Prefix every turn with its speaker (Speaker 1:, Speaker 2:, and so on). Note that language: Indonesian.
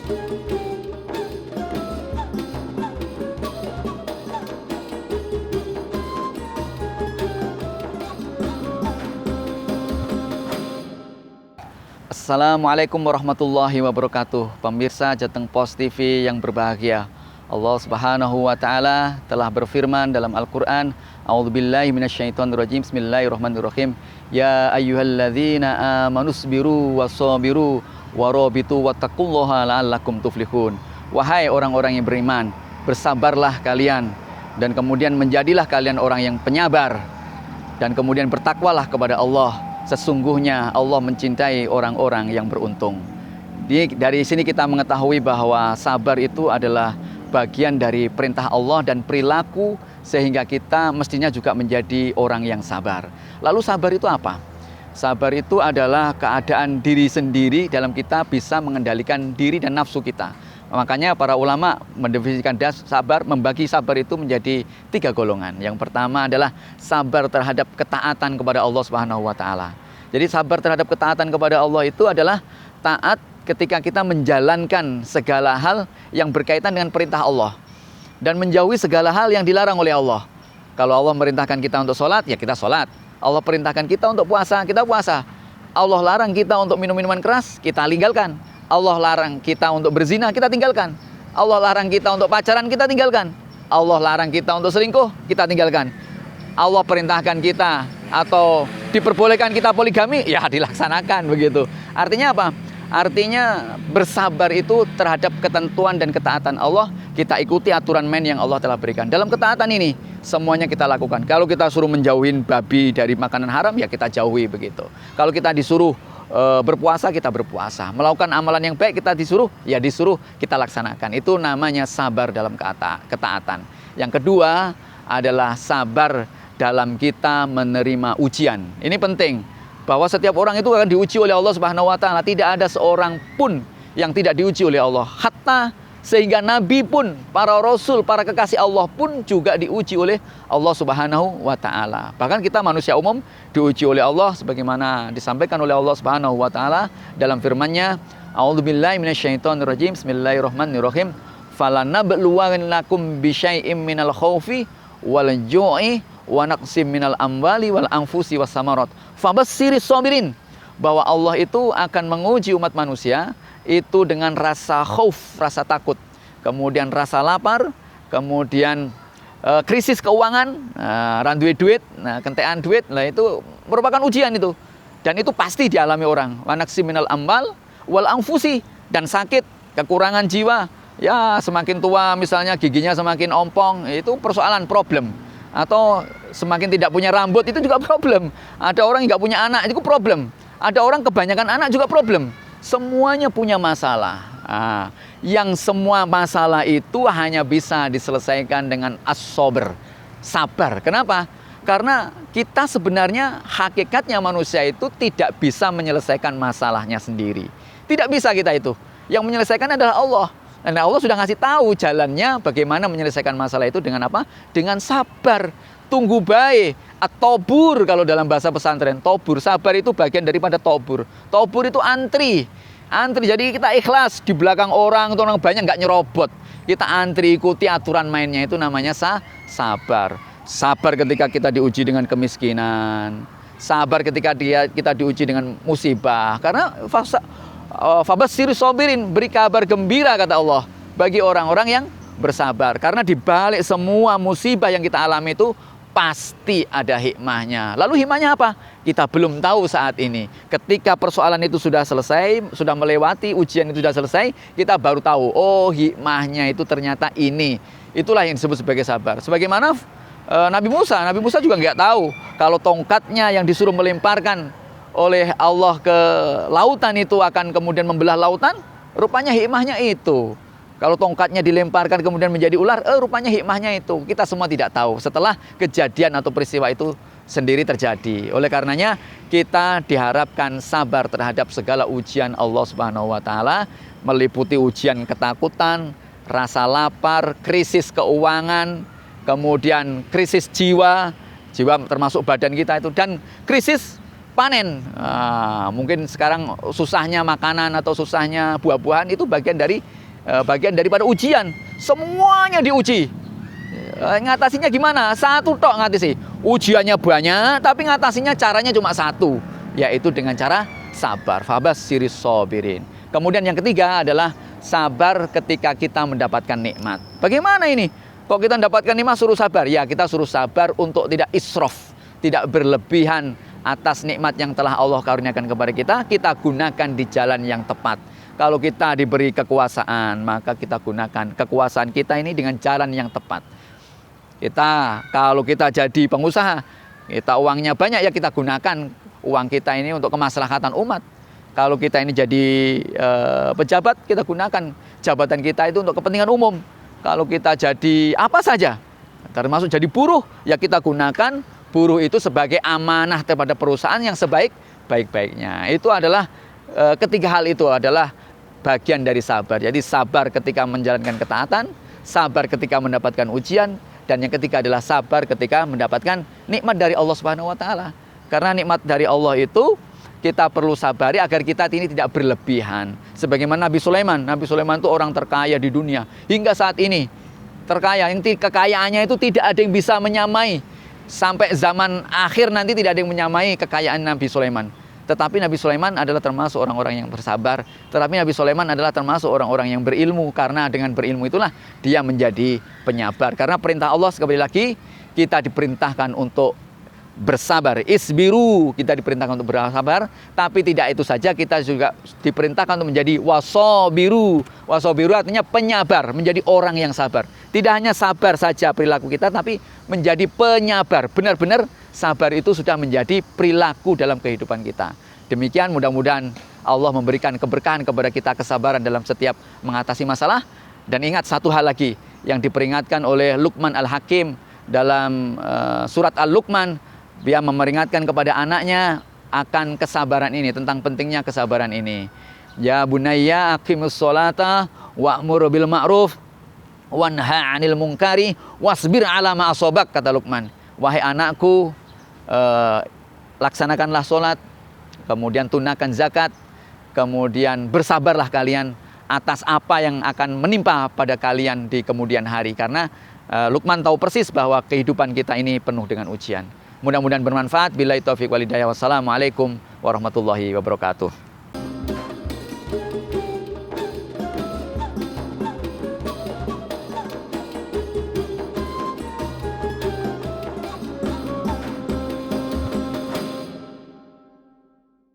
Speaker 1: Assalamualaikum warahmatullahi wabarakatuh. Pemirsa Jateng Pos TV yang berbahagia, Allah Subhanahu wa taala telah berfirman dalam Al-Qur'an, A'udzubillahi minasyaitonirrajim. Bismillahirrahmanirrahim. Ya ayyuhalladzina amanusbiru wasabiru warabitu wattaqullaha la'allakum tuflihun. Wahai orang-orang yang beriman, bersabarlah kalian dan kemudian menjadilah kalian orang yang penyabar dan kemudian bertakwalah kepada Allah. Sesungguhnya Allah mencintai orang-orang yang beruntung. Dari sini kita mengetahui bahwa sabar itu adalah bagian dari perintah Allah dan perilaku, sehingga kita mestinya juga menjadi orang yang sabar. Lalu sabar itu apa? Sabar itu adalah keadaan diri sendiri dalam kita bisa mengendalikan diri dan nafsu kita. Makanya para ulama mendefinisikan sabar, membagi sabar itu menjadi 3 golongan. Yang pertama adalah sabar terhadap ketaatan kepada Allah Subhanahu wa taala. Jadi sabar terhadap ketaatan kepada Allah itu adalah taat ketika kita menjalankan segala hal yang berkaitan dengan perintah Allah dan menjauhi segala hal yang dilarang oleh Allah. Kalau Allah merintahkan kita untuk sholat, ya kita sholat. Allah perintahkan kita untuk puasa, kita puasa. Allah larang kita untuk minum minuman keras, kita tinggalkan. Allah larang kita untuk berzina, kita tinggalkan. Allah larang kita untuk pacaran, kita tinggalkan. Allah larang kita untuk selingkuh, kita tinggalkan. Allah perintahkan kita atau diperbolehkan kita poligami, ya dilaksanakan begitu. Artinya apa? Artinya bersabar itu terhadap ketentuan dan ketaatan Allah. Kita ikuti aturan main yang Allah telah berikan. Dalam ketaatan ini semuanya kita lakukan. Kalau kita suruh menjauhin babi dari makanan haram, ya kita jauhi begitu. Kalau kita disuruh berpuasa, kita berpuasa. Melakukan amalan yang baik, kita disuruh, ya disuruh kita laksanakan. Itu namanya sabar dalam ketaatan. Yang kedua adalah sabar dalam kita menerima ujian. Ini penting, bahwa setiap orang itu akan diuji oleh Allah Subhanahu wa taala. Tidak ada seorang pun yang tidak diuji oleh Allah. Hatta sehingga nabi pun, para rasul, para kekasih Allah pun juga diuji oleh Allah Subhanahu wa taala. Bahkan kita manusia umum diuji oleh Allah sebagaimana disampaikan oleh Allah Subhanahu wa taala dalam firman-Nya, A'udzubillahi minasyaitonirrajim. Bismillahirrahmanirrahim. Falanabluwannakum bisyai'im minal khaufi wal ju'i wa naqsim minal amwali wal anfusi was samarat. Fabassiris sabirin. Bahwa Allah itu akan menguji umat manusia itu dengan rasa khauf, rasa takut, kemudian rasa lapar, kemudian krisis keuangan, randuwe duit, kentean duit, lah itu merupakan ujian itu. Dan itu pasti dialami orang. Wa naqsim minal amwal wal anfusi, dan sakit, kekurangan jiwa. Ya, semakin tua misalnya giginya semakin ompong, itu persoalan, problem. Atau semakin tidak punya rambut, itu juga problem. Ada orang yang nggak punya anak, itu problem. Ada orang kebanyakan anak, juga problem. Semuanya punya masalah. Yang semua masalah itu hanya bisa diselesaikan dengan as-sabr, sabar. Kenapa? Karena kita sebenarnya hakikatnya manusia itu tidak bisa menyelesaikan masalahnya sendiri. Tidak bisa kita itu. Yang menyelesaikan adalah Allah. Dan Allah sudah ngasih tahu jalannya bagaimana menyelesaikan masalah itu dengan apa? Dengan sabar. Tunggu baik. At-tobur kalau dalam bahasa pesantren. Tobur, sabar itu bagian daripada tobur. Tobur itu antri. Jadi kita ikhlas di belakang orang, itu orang banyak nggak nyerobot. Kita antri, ikuti aturan mainnya, itu namanya sabar. Sabar ketika kita diuji dengan kemiskinan. Sabar ketika kita diuji dengan musibah. Karena fabassiris sabirin, beri kabar gembira kata Allah bagi orang-orang yang bersabar. Karena di balik semua musibah yang kita alami itu pasti ada hikmahnya. Lalu hikmahnya apa? Kita belum tahu saat ini. Ketika persoalan itu sudah selesai, sudah melewati, ujian itu sudah selesai, kita baru tahu, oh hikmahnya itu ternyata ini. Itulah yang disebut sebagai sabar. Sebagaimana Nabi Musa juga nggak tahu kalau tongkatnya yang disuruh melemparkan oleh Allah ke lautan itu akan kemudian membelah lautan. Rupanya hikmahnya itu. Kalau tongkatnya dilemparkan kemudian menjadi ular, rupanya hikmahnya itu. Kita semua tidak tahu setelah kejadian atau peristiwa itu sendiri terjadi. Oleh karenanya kita diharapkan sabar terhadap segala ujian Allah Subhanahu wa taala, meliputi ujian ketakutan, rasa lapar, krisis keuangan, kemudian krisis jiwa termasuk badan kita itu, dan krisis panen. Mungkin sekarang susahnya makanan atau susahnya buah-buahan itu bagian daripada ujian. Semuanya diuji. Ngatasinya gimana? Satu tok ngatasi. Ujiannya banyak, tapi ngatasinya caranya cuma satu, yaitu dengan cara sabar. Fabasyiris shabirin. Kemudian yang ketiga adalah sabar ketika kita mendapatkan nikmat. Bagaimana ini? Kok kita mendapatkan nikmat suruh sabar? Ya, kita suruh sabar untuk tidak israf, tidak berlebihan atas nikmat yang telah Allah karuniakan kepada kita. Kita gunakan di jalan yang tepat. Kalau kita diberi kekuasaan, maka kita gunakan kekuasaan kita ini dengan jalan yang tepat. Kalau kita jadi pengusaha, kita uangnya banyak, ya kita gunakan uang kita ini untuk kemaslahatan umat. Kalau kita ini jadi pejabat, kita gunakan jabatan kita itu untuk kepentingan umum. Kalau kita jadi apa saja, termasuk jadi buruh, ya kita gunakan buruh itu sebagai amanah kepada perusahaan yang sebaik-baiknya. Itu adalah ketiga hal itu adalah bagian dari sabar. Jadi sabar ketika menjalankan ketaatan, sabar ketika mendapatkan ujian, dan yang ketiga adalah sabar ketika mendapatkan nikmat dari Allah Subhanahu wa taala. Karena nikmat dari Allah itu kita perlu sabari agar kita ini tidak berlebihan. Sebagaimana Nabi Sulaiman itu orang terkaya di dunia. Hingga saat ini terkaya, yang kekayaannya itu tidak ada yang bisa menyamai. Sampai zaman akhir nanti tidak ada yang menyamai kekayaan Nabi Sulaiman. Tetapi Nabi Sulaiman adalah termasuk orang-orang yang bersabar. Tetapi Nabi Sulaiman adalah termasuk orang-orang yang berilmu. Karena dengan berilmu itulah dia menjadi penyabar. Karena perintah Allah sekali lagi, kita diperintahkan untuk bersabar. Isbiru, kita diperintahkan untuk bersabar. Tapi tidak itu saja, kita juga diperintahkan untuk menjadi wasobiru. Wasobiru artinya penyabar, menjadi orang yang sabar. Tidak hanya sabar saja perilaku kita, tapi menjadi penyabar. Benar-benar sabar itu sudah menjadi perilaku dalam kehidupan kita. Demikian, mudah-mudahan Allah memberikan keberkahan kepada kita, kesabaran dalam setiap mengatasi masalah. Dan ingat satu hal lagi yang diperingatkan oleh Luqman Al-Hakim dalam surat Al-Luqman. Dia memperingatkan kepada anaknya akan kesabaran ini, tentang pentingnya kesabaran ini. Ya bunayya aqimus sholata wa'mur bil ma'ruf wanha 'anil munkari wasbir 'ala ma asabak, kata Luqman. Wahai anakku, laksanakanlah sholat, kemudian tunaikan zakat, kemudian bersabarlah kalian atas apa yang akan menimpa pada kalian di kemudian hari. Karena Luqman tahu persis bahwa kehidupan kita ini penuh dengan ujian. Mudah-mudahan bermanfaat. Billahi taufiq wal hidayah. Wassalamualaikum warahmatullahi wabarakatuh.